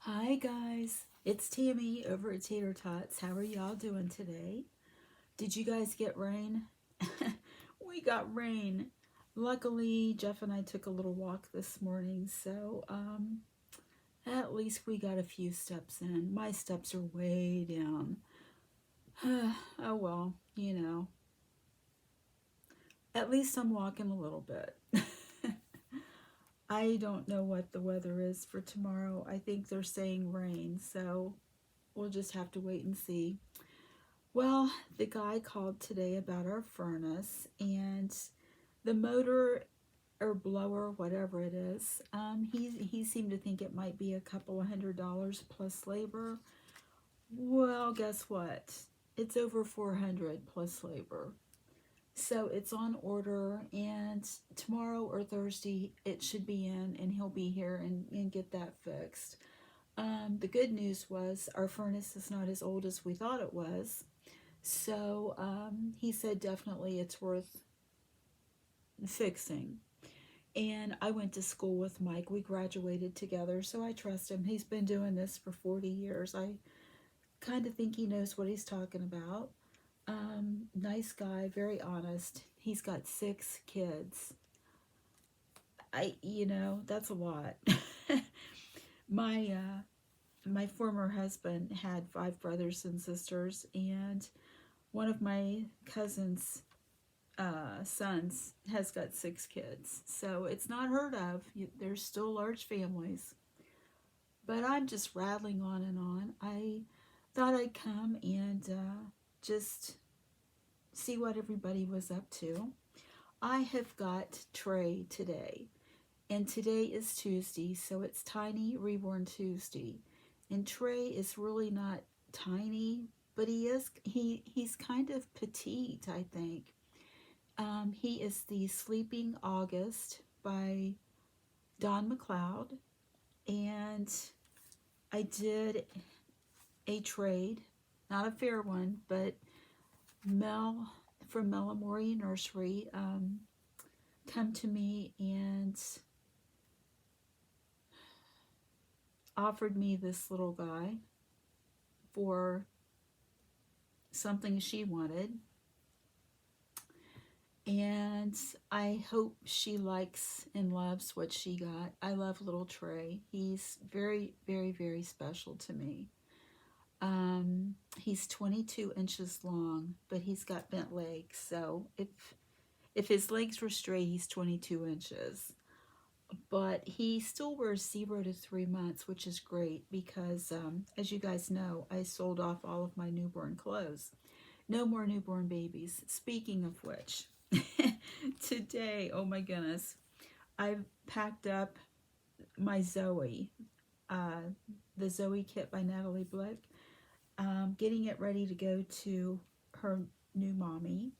Hi guys, it's Tammy over at Tater Tots. How are y'all doing today? Did you guys get rain? We got rain. Luckily, Jeff and I took a little walk this morning, so at least we got a few steps in. My steps are way down. Oh well, at least I'm walking a little bit. I don't know what the weather is for tomorrow. I think they're saying rain, so we'll just have to wait and see. Well, the guy called today about our furnace and the motor or blower, whatever it is. He seemed to think it might be a couple of $100 plus labor. Well, guess what? It's over 400 plus labor. So it's on order, and tomorrow or Thursday it should be in, and he'll be here and get that fixed. The good news was our furnace is not as old as we thought it was. So he said definitely it's worth fixing. And I went to school with Mike. We graduated together, so I trust him. He's been doing this for 40 years. I kind of think he knows what he's talking about. Nice guy, very honest. He's got 6 kids. That's a lot. my my former husband had 5 brothers and sisters, and one of my cousins sons has got 6 kids. So it's not heard of. There's still large families. But I'm just rattling on and on. I thought I'd come and just see what everybody was up to. I have got Trey today. And today is Tuesday, so it's Tiny Reborn Tuesday. And Trey is really not tiny, but he's kind of petite, I think. He is the Sleeping August by Don McLeod, and I did a trade, not a fair one, but Mel from Melamori Nursery come to me and offered me this little guy for something she wanted. And I hope she likes and loves what she got. I love little Trey. He's very, very, very special to me. He's 22 inches long, but he's got bent legs. So if his legs were straight, he's 22 inches. But he still wears 0 to 3 months, which is great because, as you guys know, I sold off all of my newborn clothes. No more newborn babies. Speaking of which, today, oh my goodness, I've packed up my Zoe, the Zoe kit by Natalie Blick, getting it ready to go to her new mommy.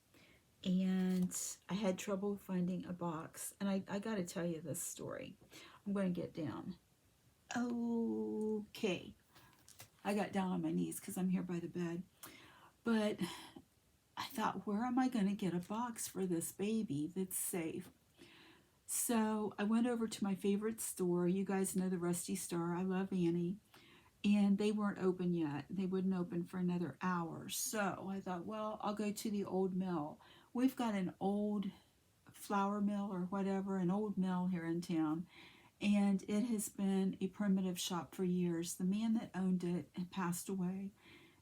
And I had trouble finding a box. And I got to tell you this story. I'm going to get down. Okay. I got down on my knees because I'm here by the bed. But I thought, where am I going to get a box for this baby that's safe? So I went over to my favorite store. You guys know the Rusty Star. I love Annie. And they weren't open yet. They wouldn't open for another hour. So I thought, well, I'll go to the old mill. We've got an old flour mill or whatever, an old mill here in town. And it has been a primitive shop for years. The man that owned it had passed away.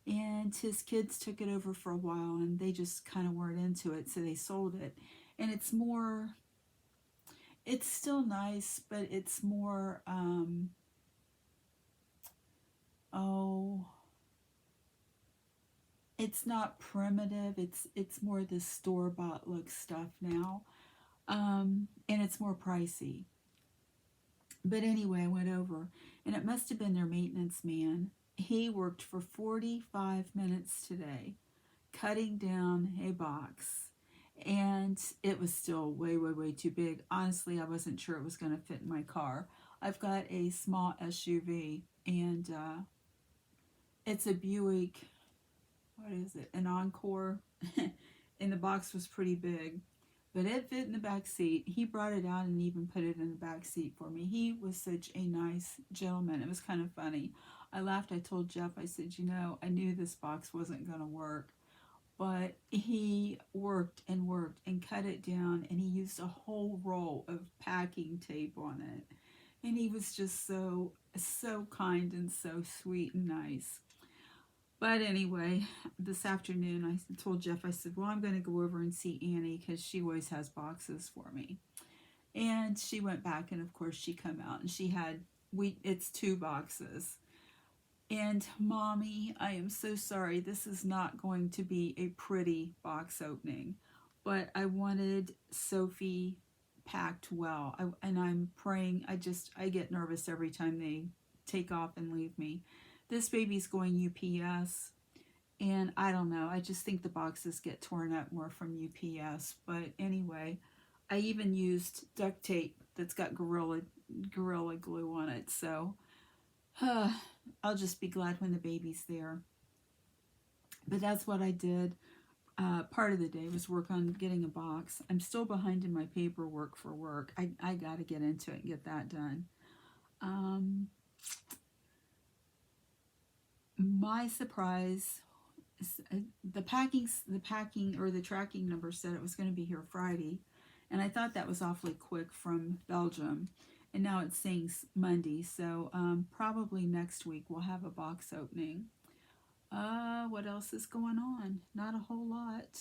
And his kids took it over for a while and they just kind of weren't into it. So they sold it. And it's still nice, but it's more, it's not primitive. It's more the store-bought look stuff now. And it's more pricey. But anyway, I went over, and it must have been their maintenance man. He worked for 45 minutes today, cutting down a box. And it was still way, way, way too big. Honestly, I wasn't sure it was going to fit in my car. I've got a small SUV, and it's a Buick, what is it, an Encore, and the box was pretty big. but it fit in the back seat. He brought it out and even put it in the back seat for me. He was such a nice gentleman. It was kind of funny. I laughed. I told Jeff, I said, you know, I knew this box wasn't going to work, but he worked and cut it down, and he used a whole roll of packing tape on it. And he was just so kind and so sweet and nice. But anyway, this afternoon I told Jeff, I said, well, I'm going to go over and see Annie because she always has boxes for me. And she went back, and of course she come out, and she had, it's 2 boxes. And Mommy, I am so sorry. This is not going to be a pretty box opening, but I wanted Sophie packed well. And I'm praying. I get nervous every time they take off and leave me. This baby's going UPS, and I don't know. I just think the boxes get torn up more from UPS. But anyway, I even used duct tape that's got gorilla glue on it. So I'll just be glad when the baby's there. But that's what I did. Part of the day was work on getting a box. I'm still behind in my paperwork for work. I got to get into it and get that done. My surprise, the packing or the tracking number said it was going to be here Friday, and I thought that was awfully quick from Belgium. And now it's saying Monday, so probably next week we'll have a box opening. What else is going on? Not a whole lot.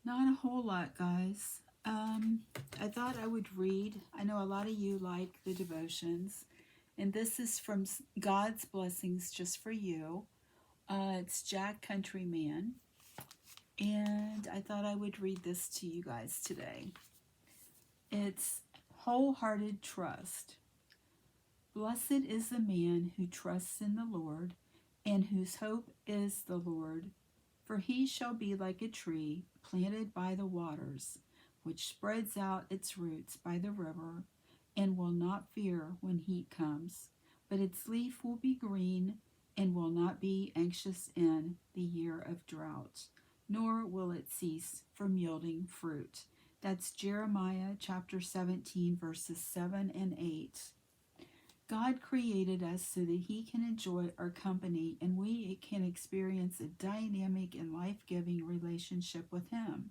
Not a whole lot, guys. I thought I would read. I know a lot of you like the devotions, and this is from God's Blessings Just for You. It's Jack Countryman, and I thought I would read this to you guys today. It's Wholehearted Trust. Blessed is the man who trusts in the Lord, and whose hope is the Lord. For he shall be like a tree planted by the waters, which spreads out its roots by the river, and will not fear when heat comes. But its leaf will be green, and will not be anxious in the year of drought, nor will it cease from yielding fruit. That's Jeremiah chapter 17, verses 7 and 8. God created us so that he can enjoy our company, and we can experience a dynamic and life-giving relationship with him.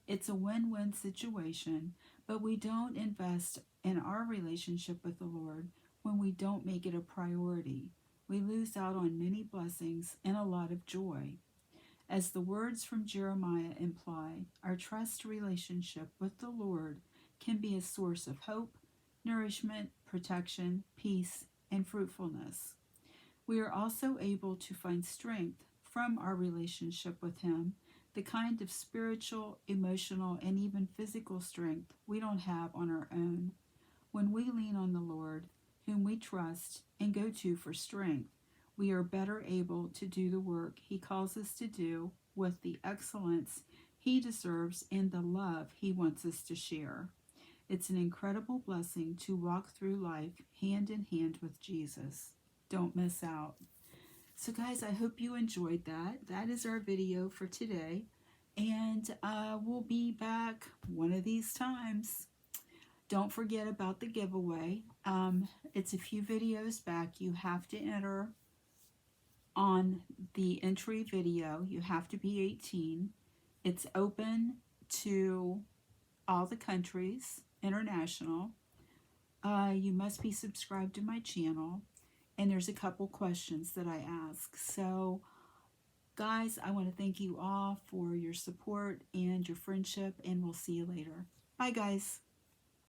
It's a win-win situation, but we don't invest in our relationship with the Lord when we don't make it a priority. We lose out on many blessings and a lot of joy. As the words from Jeremiah imply, our trust relationship with the Lord can be a source of hope, nourishment, protection, peace, and fruitfulness. We are also able to find strength from our relationship with him, the kind of spiritual, emotional, and even physical strength we don't have on our own. When we lean on the Lord, whom we trust and go to for strength, we are better able to do the work he calls us to do with the excellence he deserves and the love he wants us to share. It's an incredible blessing to walk through life hand in hand with Jesus. Don't miss out. So guys, I hope you enjoyed that. That is our video for today. And we'll be back one of these times. Don't forget about the giveaway. It's a few videos back. You have to enter on the entry video. You have to be 18. It's open to all the countries, international. You must be subscribed to my channel, and there's a couple questions that I ask. So guys, I want to thank you all for your support and your friendship, and we'll see you later. Bye guys.